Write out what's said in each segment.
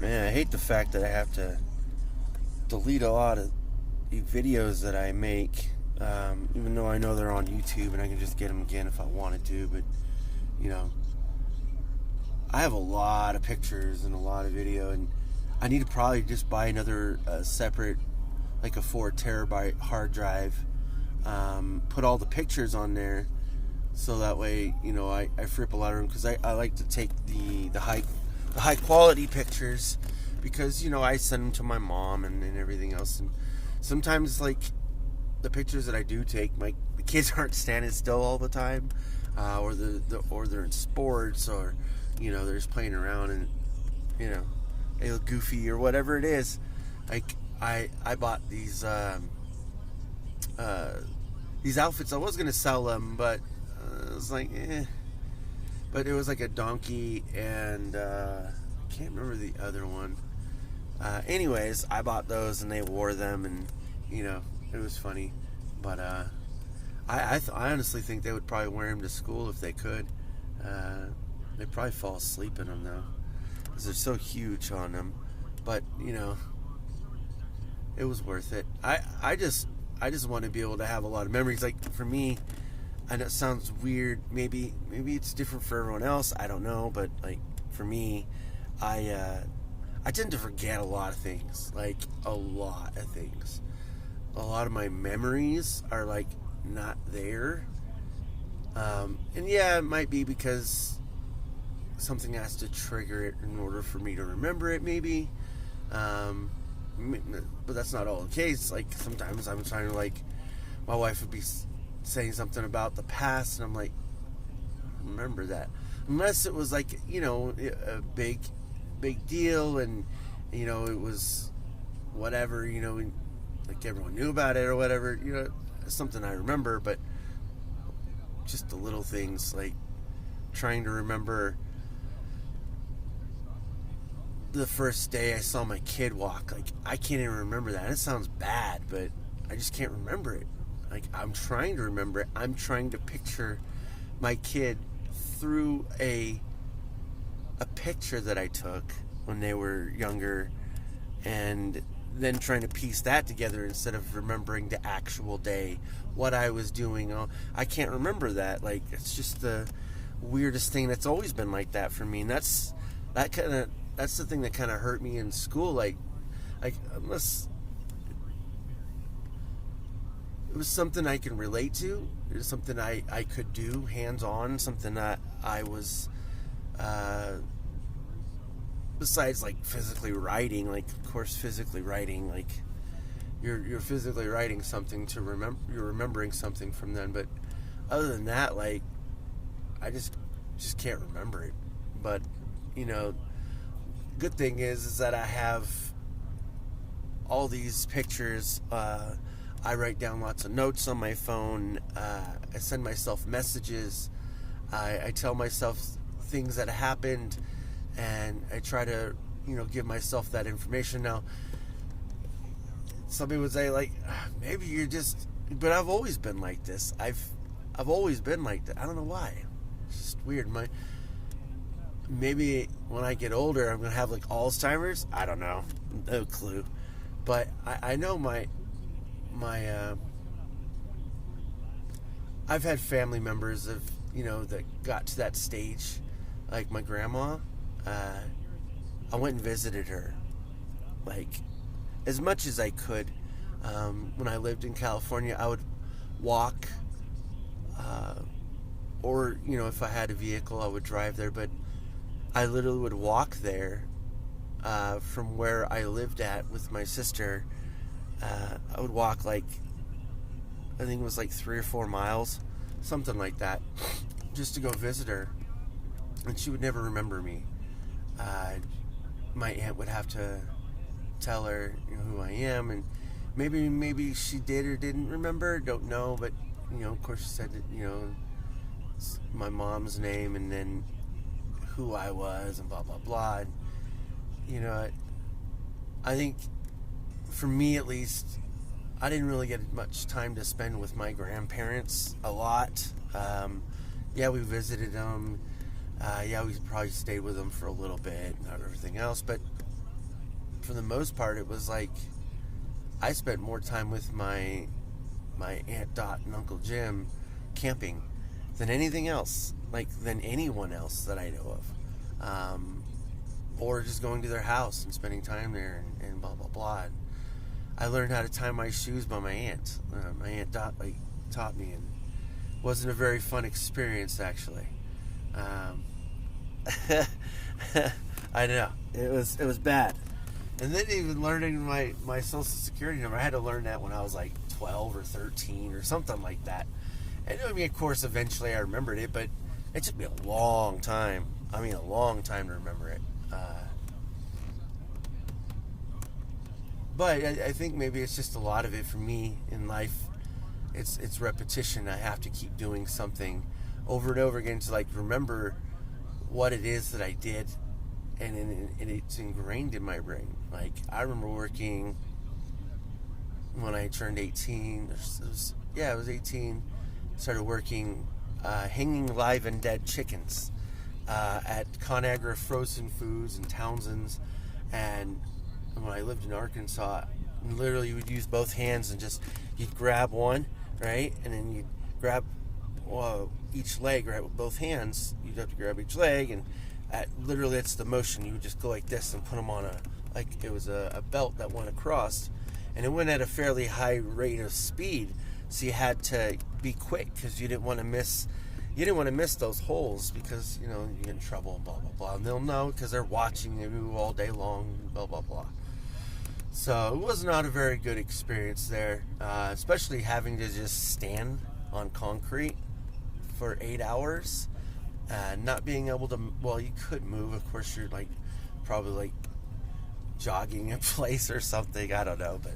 Man, I hate the fact that I have to delete a lot of the videos that I make, even though I know they're on YouTube and I can just get them again if I wanted to. But, you know, I have a lot of pictures and a lot of video, and I need to probably just buy another separate, like a 4 terabyte hard drive, put all the pictures on there, so that way, I free up a lot of room, because I like to take the high quality pictures, because I send them to my mom and everything else, and sometimes, like, the pictures that I do take, the kids aren't standing still all the time, or they're in sports, or they're just playing around, and they look goofy or whatever it is. Like, I bought these outfits. I was gonna sell them, but I was like, eh. But it was like a donkey and I can't remember the other one. Anyways, I bought those and they wore them, and it was funny. But I honestly think they would probably wear them to school if they could. They'd probably fall asleep in them though, because they're so huge on them. But it was worth it. I just want to be able to have a lot of memories. Like, for me, I know it sounds weird. Maybe it's different for everyone else. I don't know. But, like, for me, I tend to forget a lot of things. Like, a lot of things. A lot of my memories are, like, not there. And yeah, it might be because something has to trigger it in order for me to remember it, maybe. But that's not all the case. Like, sometimes I'm trying to, like, my wife would be saying something about the past, and I'm like, remember that. Unless it was, like, a big deal, and, it was whatever, like everyone knew about it or whatever, it's something I remember. But just the little things, like trying to remember the first day I saw my kid walk. Like, I can't even remember that. It sounds bad, but I just can't remember it. Like, I'm trying to remember it. I'm trying to picture my kid through a picture that I took when they were younger, and then trying to piece that together instead of remembering the actual day, what I was doing. I can't remember that. Like, it's just the weirdest thing. That's always been like that for me, and that's the thing that kind of hurt me in school. Like unless it was something I can relate to, it was something I could do hands-on, something that I was, besides, like, physically writing. Like, of course, physically writing, like, you're physically writing something to remember, you're remembering something from then. But other than that, like, I just can't remember it. But, good thing is that I have all these pictures. I write down lots of notes on my phone. I send myself messages. I tell myself things that happened, and I try to, give myself that information. Now, somebody would say, like, maybe you're just, but I've always been like this. I've always been like that. I don't know why. It's just weird. Maybe when I get older, I'm going to have, like, Alzheimer's. I don't know. No clue. But I know I've had family members of, that got to that stage. Like, my grandma, I went and visited her, like, as much as I could. When I lived in California, I would walk, or, if I had a vehicle, I would drive there. But I literally would walk there, from where I lived at with my sister. I would walk, like, I think it was like 3 or 4 miles, something like that, just to go visit her. And she would never remember me. My aunt would have to tell her, who I am, and maybe she did or didn't remember, don't know. But, of course, she said that, my mom's name, and then who I was, and blah blah blah. And, I think, for me at least, I didn't really get much time to spend with my grandparents a lot. Yeah, we visited them. Yeah, we probably stayed with them for a little bit, not everything else. But for the most part, it was like I spent more time with my Aunt Dot and Uncle Jim camping than anything else, like than anyone else that I know of, or just going to their house and spending time there and blah blah blah. And I learned how to tie my shoes by my aunt. My Aunt Dot taught me, and it wasn't a very fun experience actually. I know it was bad. And then even learning my social security number, I had to learn that when I was like 12 or 13 or something like that. And I mean, of course, eventually I remembered it, but it took me a long time. I mean, a long time to remember it. But I think maybe it's just a lot of it for me in life. It's repetition. I have to keep doing something over and over again to like remember what it is that I did, and it's ingrained in my brain. Like I remember working when I turned 18. I was 18. Started working hanging live and dead chickens at ConAgra Frozen Foods in Townsend's. And when I lived in Arkansas, literally you would use both hands and you'd grab one, right? And then you'd grab each leg, right, with both hands. You'd have to grab each leg, and literally that's the motion. You would just go like this and put them on it was a belt that went across, and it went at a fairly high rate of speed. So you had to be quick because you didn't want to miss those holes, because you get in trouble and blah blah blah. And they'll know because they're watching you all day long, blah blah blah. So it was not a very good experience there, especially having to just stand on concrete for 8 hours, not being able to. Well, you could move, of course. You're probably jogging in place or something. I don't know, but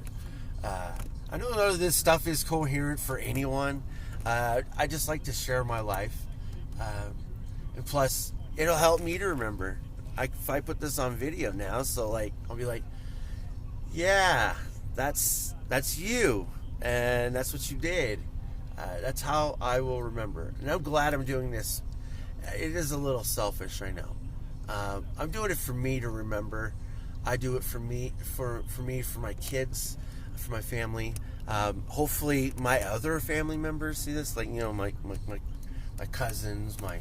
I know none of this stuff is coherent for anyone. I just like to share my life, and plus it'll help me to remember. If I put this on video now, so I'll be like, yeah, that's you, and that's what you did. That's how I will remember. And I'm glad I'm doing this. It is a little selfish right now. I'm doing it for me to remember. I do it for me, for my kids, for my family. Hopefully my other family members see this, my cousins, my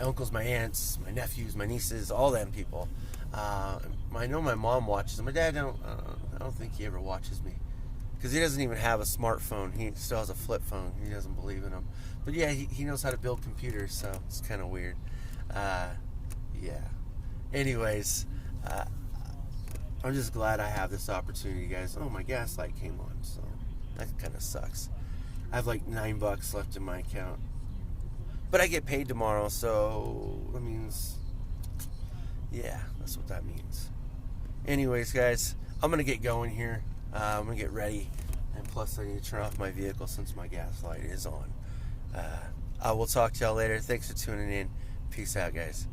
uncles, my aunts, my nephews, my nieces, all them people. I know my mom watches them. My dad, I don't think he ever watches me, because he doesn't even have a smartphone. He still has a flip phone. He doesn't believe in them. But yeah, he knows how to build computers, so it's kind of weird. Yeah. Anyways, I'm just glad I have this opportunity, guys. Oh, my gas light came on, so that kind of sucks. I have like $9 left in my account, but I get paid tomorrow, so that means, yeah, that's what that means. Anyways, guys, I'm gonna get going here. I'm gonna get ready, and plus I need to turn off my vehicle since my gas light is on. I will talk to y'all later. Thanks for tuning in. Peace out, guys.